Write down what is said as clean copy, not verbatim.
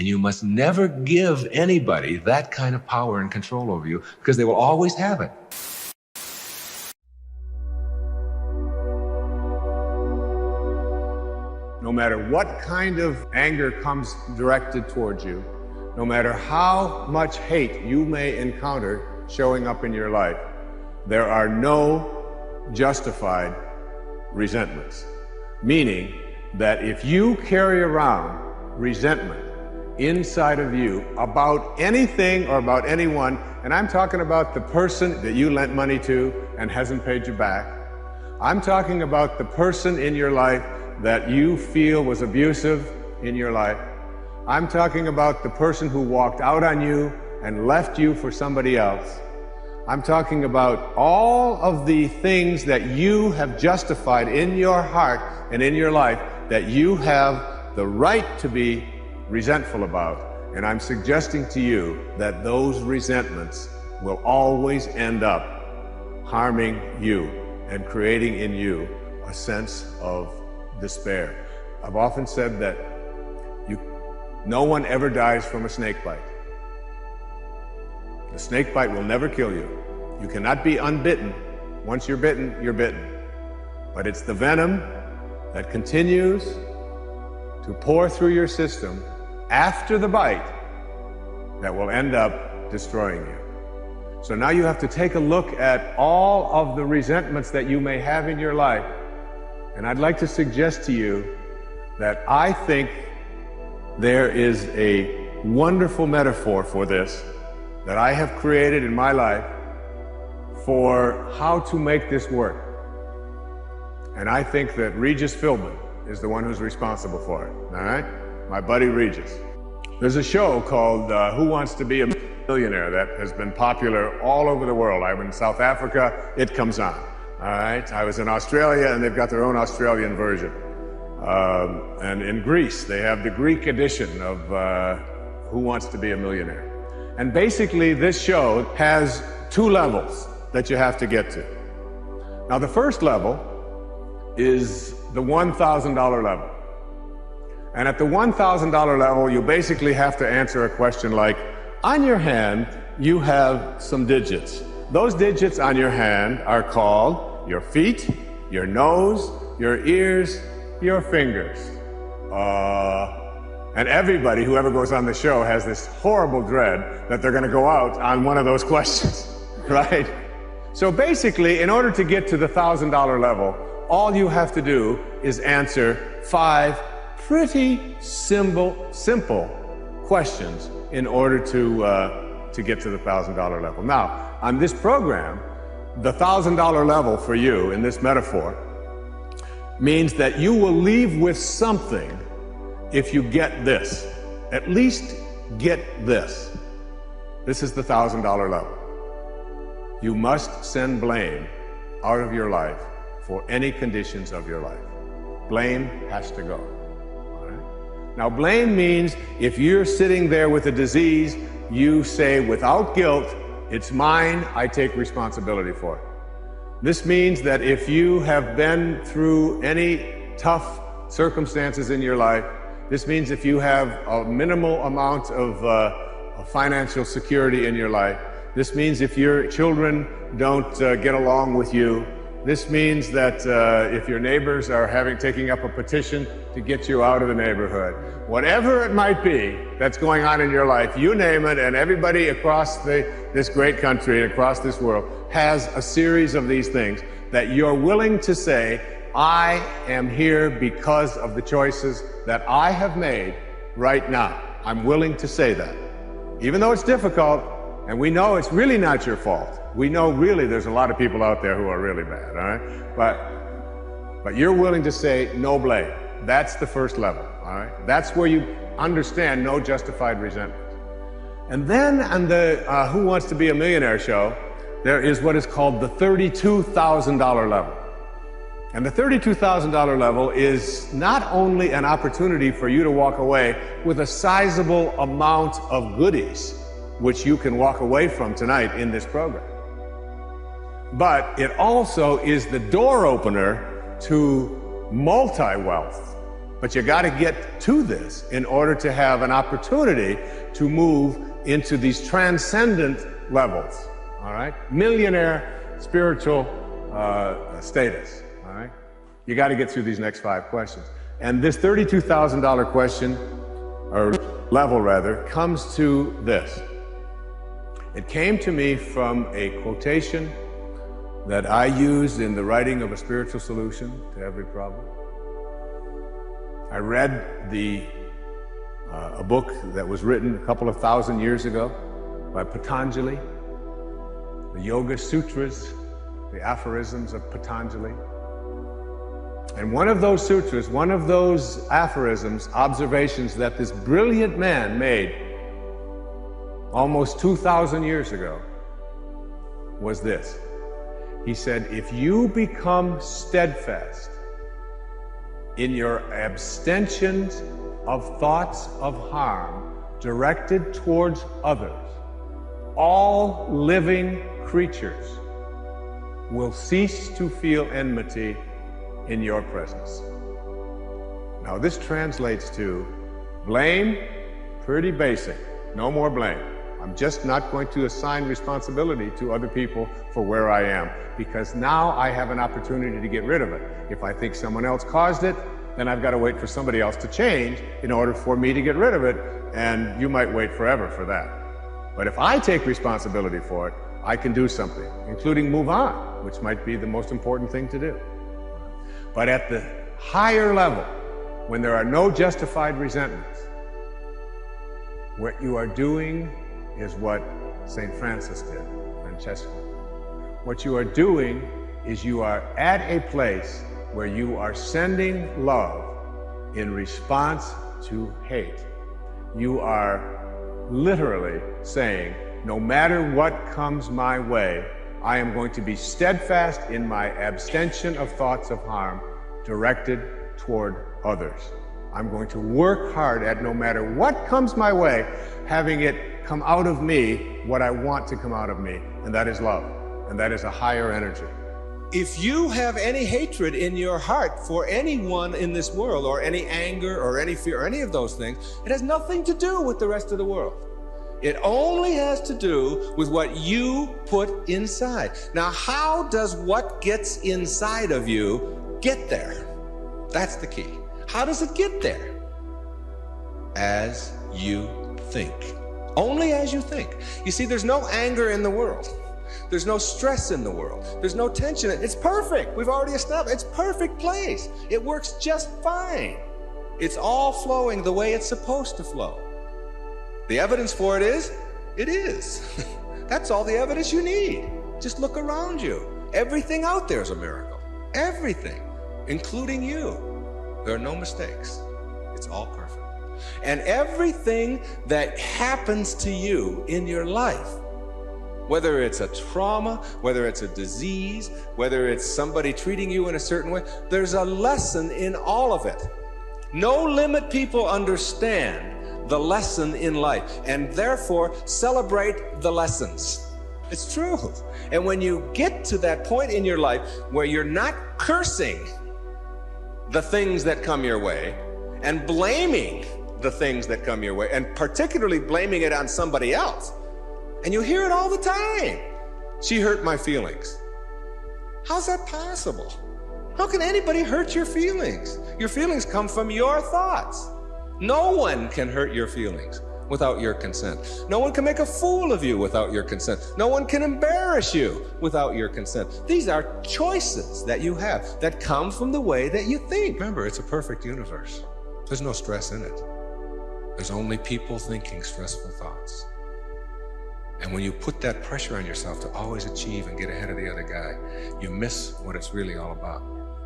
And you must never give anybody that kind of power and control over you, because they will always have it. No matter what kind of anger comes directed towards you, no matter how much hate you may encounter showing up in your life, there are no justified resentments. Meaning that if you carry around resentment inside of you about anything or about anyone, and I'm talking about the person that you lent money to and hasn't paid you back, I'm talking about the person in your life that you feel was abusive in your life, I'm talking about the person who walked out on you and left you for somebody else, I'm talking about all of the things that you have justified in your heart and in your life that you have the right to be resentful about. And I'm suggesting to you that those resentments will always end up harming you and creating in you a sense of despair. I've often said that no one ever dies from a snake bite. The snake bite will never kill you. You cannot be unbitten. Once you're bitten, you're bitten. But it's the venom that continues to pour through your system after the bite that will end up destroying you. So now you have to take a look at all of the resentments that you may have in your life. And I'd like to suggest to you that I think there is a wonderful metaphor for this that I have created in my life for how to make this work. And I think that Regis Philbin is the one who's responsible for it, all right? My buddy Regis. There's a show called Who Wants to Be a Millionaire that has been popular all over the world. I was in South Africa, it comes on, all right? I was in Australia, and they've got their own Australian version. And in Greece, they have the Greek edition of Who Wants to Be a Millionaire. And basically, this show has two levels that you have to get to. Now, the first level is the $1,000 level. And at the $1,000 level, you basically have to answer a question like, on your hand, you have some digits. Those digits on your hand are called your feet, your nose, your ears, your fingers. And everybody who ever goes on the show has this horrible dread that they're going to go out on one of those questions, right? So basically, in order to get to the $1,000 level, all you have to do is answer 5 pretty simple questions in order to get to the $1,000 level. Now, on this program, the $1,000 level for you in this metaphor means that you will leave with something if you get this. At least get this. This is the $1,000 level. You must send blame out of your life for any conditions of your life. Blame has to go. All right? Now, blame means if you're sitting there with a disease, you say without guilt, it's mine, I take responsibility for it. This means that if you have been through any tough circumstances in your life, this means if you have a minimal amount of financial security in your life, this means if your children don't get along with you, this means that if your neighbors are taking up a petition to get you out of the neighborhood, whatever it might be that's going on in your life, you name it, and everybody across this great country and across this world has a series of these things that you're willing to say, I am here because of the choices that I have made right now. I'm willing to say that. Even though it's difficult, and we know it's really not your fault. We know really there's a lot of people out there who are really bad, all right? But you're willing to say no blame. That's the first level, all right? That's where you understand no justified resentment. And then on the Who Wants to Be a Millionaire show, there is what is called the $32,000 level. And the $32,000 level is not only an opportunity for you to walk away with a sizable amount of goodies, which you can walk away from tonight in this program, but it also is the door opener to multi-wealth But you got to get to this in order to have an opportunity to move into these transcendent levels, all right? Millionaire spiritual status, all right? You got to get through these next 5 questions. And this $32,000 question, or level rather, comes to this. It came to me from a quotation that I used in the writing of a spiritual solution to every problem. I read a book that was written a couple of thousand years ago by Patanjali, the Yoga Sutras, the Aphorisms of Patanjali. And one of those sutras, one of those aphorisms, observations that this brilliant man made almost 2,000 years ago was this. He said, if you become steadfast in your abstentions of thoughts of harm directed towards others, all living creatures will cease to feel enmity in your presence. Now this translates to blame, pretty basic, no more blame. I'm just not going to assign responsibility to other people for where I am, because now I have an opportunity to get rid of it. If I think someone else caused it, then I've got to wait for somebody else to change in order for me to get rid of it, and you might wait forever for that. But if I take responsibility for it, I can do something, including move on, which might be the most important thing to do. But at the higher level, when there are no justified resentments, what you are doing is what St. Francis did, Francesco. What you are doing is you are at a place where you are sending love in response to hate. You are literally saying, no matter what comes my way, I am going to be steadfast in my abstention of thoughts of harm directed toward others. I'm going to work hard at, no matter what comes my way, having it come out of me what I want to come out of me, and that is love, and that is a higher energy. If you have any hatred in your heart for anyone in this world, or any anger, or any fear, or any of those things, it has nothing to do with the rest of the world. It only has to do with what you put inside. Now, how does what gets inside of you get there? That's the key. How does it get there? As you think. Only as you think. You see, there's no anger in the world. There's no stress in the world. There's no tension. It's perfect. We've already established it's perfect place. It works just fine. It's all flowing the way it's supposed to flow. The evidence for it is. That's all the evidence you need. Just look around you. Everything out there is a miracle. Everything, including you. There are no mistakes. It's all perfect. And everything that happens to you in your life, whether it's a trauma, whether it's a disease, whether it's somebody treating you in a certain way, there's a lesson in all of it. No limit people understand the lesson in life, and therefore celebrate the lessons. It's true. And when you get to that point in your life where you're not cursing the things that come your way and blaming the things that come your way, and particularly blaming it on somebody else, and you hear it all the time. She hurt my feelings. How's that possible? How can anybody hurt your feelings? Your feelings come from your thoughts. No one can hurt your feelings without your consent. No one can make a fool of you without your consent. No one can embarrass you without your consent. These are choices that you have that come from the way that you think. Remember, it's a perfect universe. There's no stress in it. There's only people thinking stressful thoughts. And when you put that pressure on yourself to always achieve and get ahead of the other guy, you miss what it's really all about.